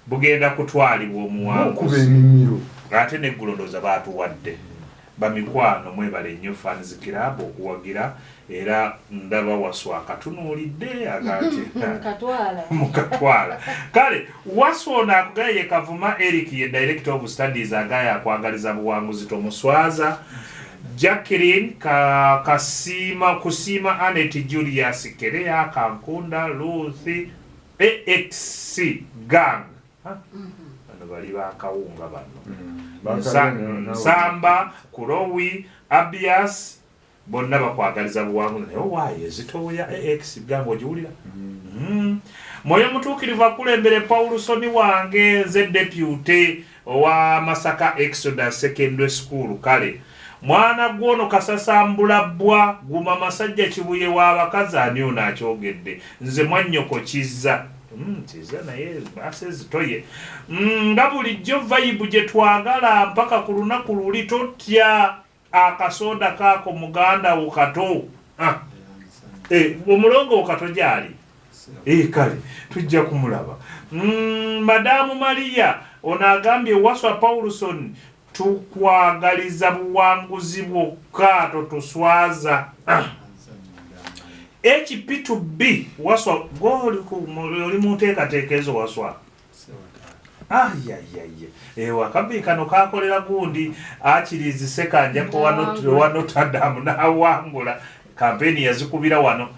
bugenda kutwalibwa omuwanguzi ate neggulo ndooza baatuwadde bamikwano mwebale nnyo fans club okuwagira era ndaba Waswa akatunuulidde agati mukatwala kale Waswa ono akugaye Kavuma Eric ye director of studies agaye akwagaliza buwanguzi tomuswaza Jacqueline Kusima Anet Julius Kerea Kankunda Ruth AX gang bali bakawunga bano Samba Kurowi Abias bonna bakwagaliza buwanguzi naye waaye zitoya AX gang ogiwulira Moyo mutuukirivu akulembere Paulusoni wange ze deputy owa Masaka Exodus Secondary School kale mwana gwono kasasambulabwa guma masajja kibuye w'abakazi ani ono akyogedde nze mwannyoko kizza kiza naye asezitoye nga bulijjo vibe gye twagala mpaka ku lunaku luli totya akasoda kaako muganda wo kato omulongo wo kato gyali kale tujja kumulaba Madamu Maria ono agambye Waswa Paulson tukwagaliza buwanguzi bwokka totuswaza HP2B Waswa goli oli muteekateekezo Waswa Akabbiinkano kakolera gundi akirizi sekanjako wano tadamu n'awangula kampeni yazikubira wano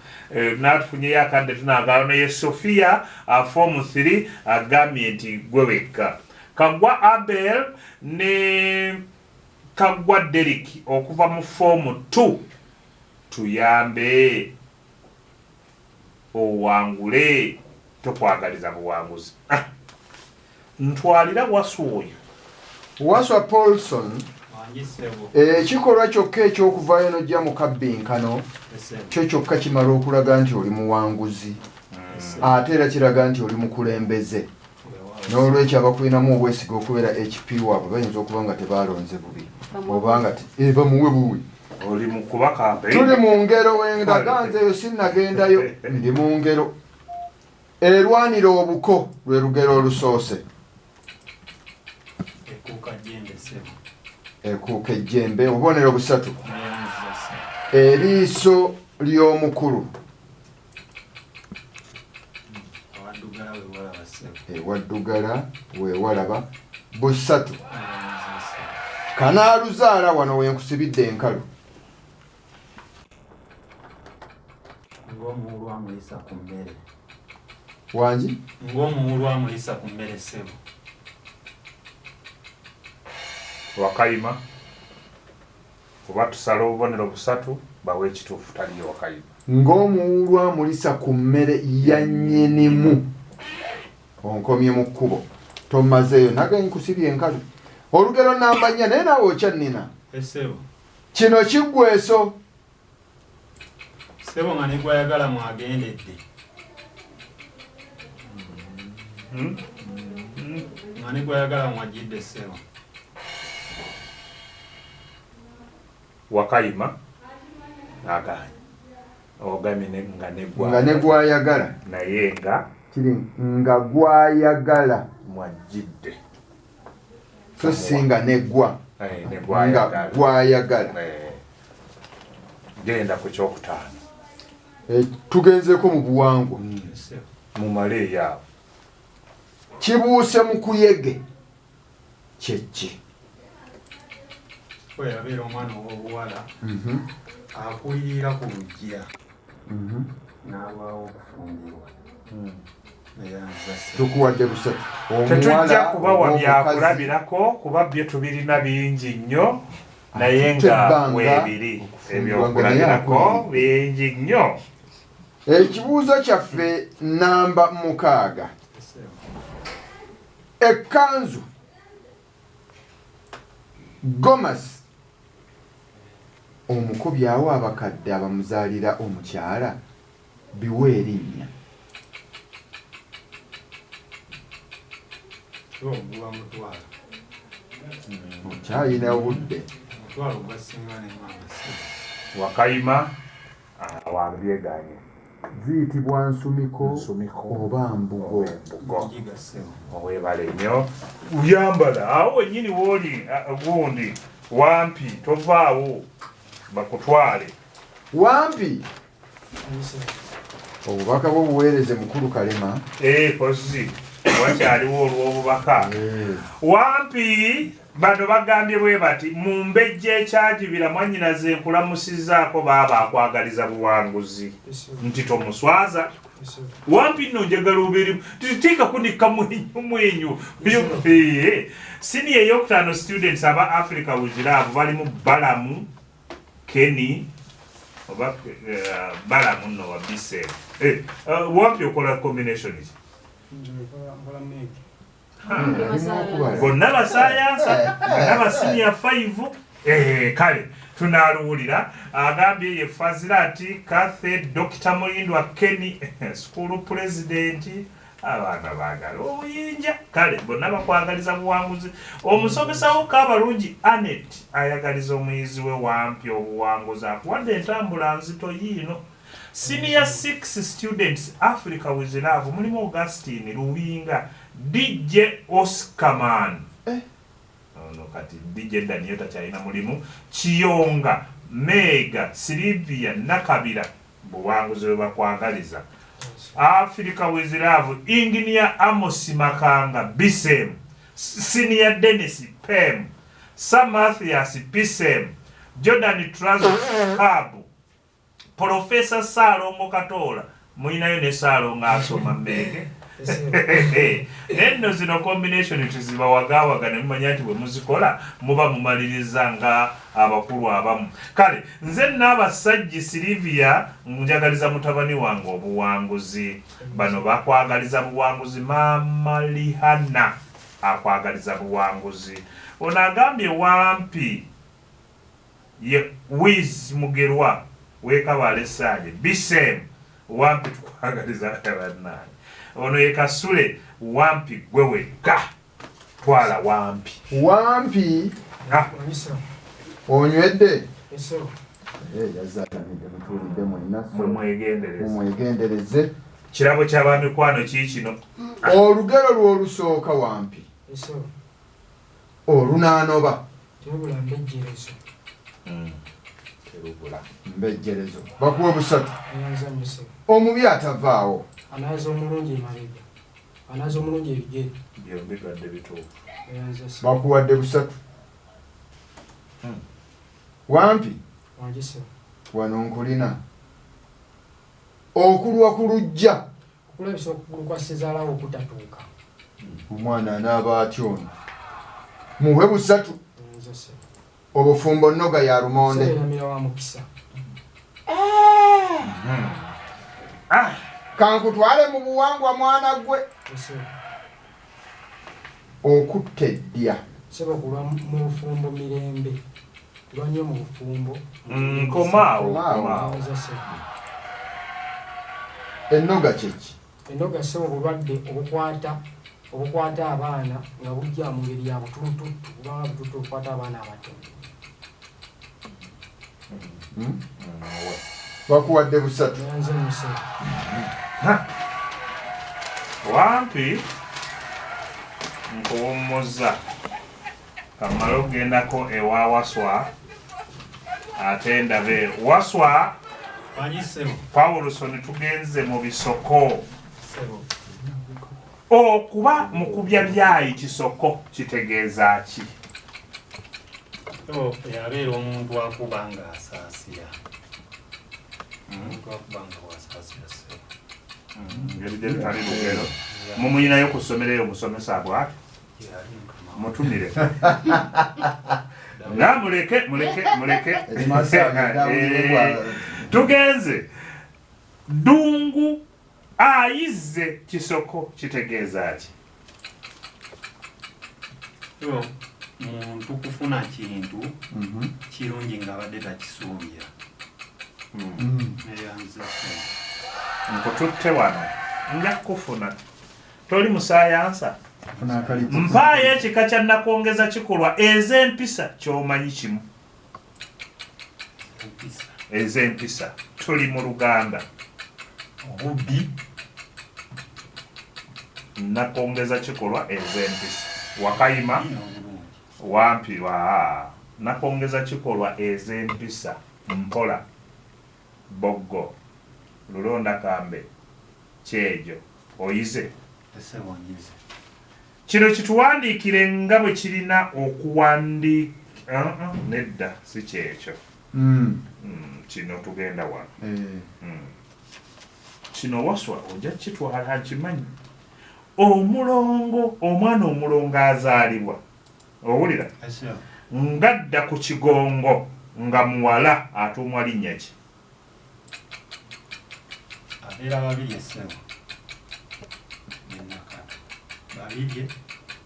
natufunyeyo akadde tunagano ye Sofia form 3 agambye nti gwe wekka Kagwa Abel ne Kagwa Derek okuva mu form 2 tuyambe owangule tokwagaliza buwanguzi ntwalira Waswa Paulson ekikolwa kyokka eky'okuvaayo n'ojja mu Akabbiinkano kyo kyokka kimala okulaga nti oli muwanguzi ate era kiraga nti oli mukulembeze n'olwekyo abakulinamu obwesiga okubeera HP waabwe bayinza okuba nga tebalonze bubi oba nga bamuwe buwi oli mu kuba campaign tuli mu ngero wendaga nzeyo sinnagendayo ndi mu ngero erwanira obuko lwe lugero olusoose ekuuka ejjembe obubonero busatu eriiso ly'omukulu ewaddugala weewalaba busatu kanaaluzaala wano wenkusibidde enkalu wangi ng'omuwulu amulisa ku mmere ssebo Wakayima kuba tusala obubonero busatu bawe ekituufu taliyo Wakayima ng'omuwulu amulisa ku mmere ya nnyinimu onkomye mu kkubo tomazeeyo nagaye nkusibye enkalu olugero namba nnya naye naawe okyannina essebo kino kiggweso ssebo nga negwayagala mwagendedde nga negwayagala mwajjidde ssebo Wakayima aganye ogamye nga negwayagala naye nga kiri nga gwayagala mwajjidde so singa negwa nga gwayagala genda ku kyokutaano tugenzeeko mu buwangwa mu maleeyo awo kibuuse mu kuyege kyeki yabeera omwana ow'obuwala akulirira ku lujja n'alwawo okufungirwa tukuwadde busatu tetujja kubawa byakulabirako kuba bye tubirina bingi nnyo naye nga weebiri ebyokulabirako bingi nnyo ekibuuzo kyaffe namba 6 ekkanzu Gomas omukubi awo abakadde abamuzaalira omukyala biwe erinnya okyayina obudde Wakayima awabyeganye ziyitibwa nsumiko oba mbugo. Owebale nnyo uyambala awo wennyini wooli gundi Wampi tovaawo bakutwale. Wampi obubaka bw'obuweereze mukulu Kalema. Kozi wakyaliwo olw'obubaka. Wampi bano bagambye bwe bati mu mbejja ekyajibira mwannyinaze nkulamusizaako baaba akwagaliza buwanguzi nti tomuswaza. Wampi nno njagala obeeremu titeeka kunika mwenyu. Sini eyokutaano students aba Africa with Love balimu Balamu Kenny oba Balamu nno wa Bise. Wampi okola combination ki? Bonna basayansa n'abasiniya 5. Kale tunaaluwulira agambye ye Fazilati Kathe Dr. Mulindwa Kenny school president abaana baagala obuyinja. Kale bonna bakwagaliza buwanguzi. Omusomesawo Kaabalungi Anet ayagaliza omuyizi we Wampi obuwanguzi akuwadde entambula nzito yiino. Senior 6 students Africa with Love mulimu Augustine Luwinga, DJ Oscarman no kati DJ Daniel takyalina mulimu Kiyonga Mega Silvia Nakabira buwanguzi we bakwagaliza. Africa with Love Engineer Amos Makanga Bisem, Senior Dennis Pem, Sam Mathias Pisem, Jordan Trazo Kabu, Professor Salongo Katola muinayo ne Salongo asoma Mege. Neno zino combination tuziba wagawaga ne mumanya nti bwe muzikola muba mumaliriza nga abakulu abamu. Kale nze n'abasajja Silvia njagaliza mutabani wange obuwanguzi. Bano bakwagaliza buwanguzi. Mama Lihana akwagaliza buwanguzi. Ono agambye Wampi ye Wiz Mugerwa wekabale Sanje Bisem Wampi tukwagaliza abanani. Ono ye Kasule Wampi gwe wekka twala Wampi. Wampi onywedde mwegendereze. Kirabo ky'abamikwano kikino. Olugero lw'olusooka Wampi olunaanoba mbejjerezo bakuwe busatu. Omubi atavaawo anaza omulungi emabega, anaza omulungi ebigere byombigadde bituufu bakuwadde busatu. Wampi wano nkulina okulwa ku lujja okulabisa okugulu kwa Sezaalawo okutatuuka. Omwana anaaba atyo ono muwe busatu. Obufumbo nnoga ya lumonde. Kankutwale mu buwangwa mwana gwe. Okutta eddya. Seba kulwa mu bufumbo mirembe. Kulwa nnyo mu bufumbo. Komaawo. Ennoga kyeki? Ennoga seba obulwadde obukwata abaana nga bujja mu ngeri ya butututu kubanga bututu obukwata abaana abato. Bakuwadde busatu. Wampi nkuwummuza kamala ogendako ewa Waswa ate ndabe Waswa Paulson tugenze mu bisoko. Okuba mukubya byayi kisoko kitegeeza ki? Yabeera omuntu akubanga asaasira. Omuntu akubanga wasaasira ali lugero. Mumuyinayo kusomereyo musomesa bwati. Mutumire. Na muleke. Tugenze. Dungu ayize kisoko kitegeeza ki? Muntu kufuna kintu kirungi nga badde takisuubira. Nkututte wano nja kufuna toli musayansa mpaayo ekika kya nakwongeza kikolwa ez'empisa ky'omanyi kimu. Ez'empisa tuli mu Luganda obubbi nakongeza kikolwa ez'empisa wakayima wampi nakongeza kikolwa ez'empisa mpola boggo lulonda kambe kyejo oyize esebonyize kino kituwandiikire nga bwe kirina okuwandiika nedda si kyekyo kino tugenda wano kino waswa ojja kitwala nkimanyi omulongo omwana omulongo azaalibwa owulira ngadda ku kigongo nga muwala atuumwa linnya ki abeera babiri essebo nenakato babirye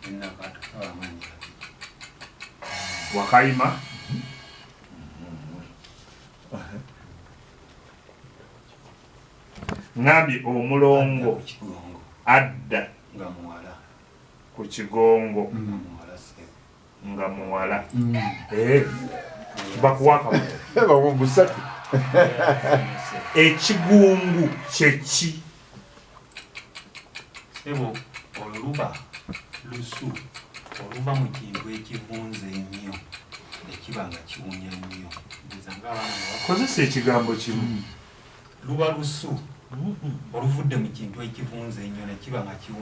nenakato abamanyi wakayima ngambye omulongo adda ku kigongo nga muwala bakuwaka ekigungu kyeki sebo oluba lusu oluva mu kintu ekivunze ennyo nekiba nga kiwunya nnyo kozesa ekigambo kimu luba lusu oluvudde mu kintu ekivunze ennyo nekiba nga kiwunya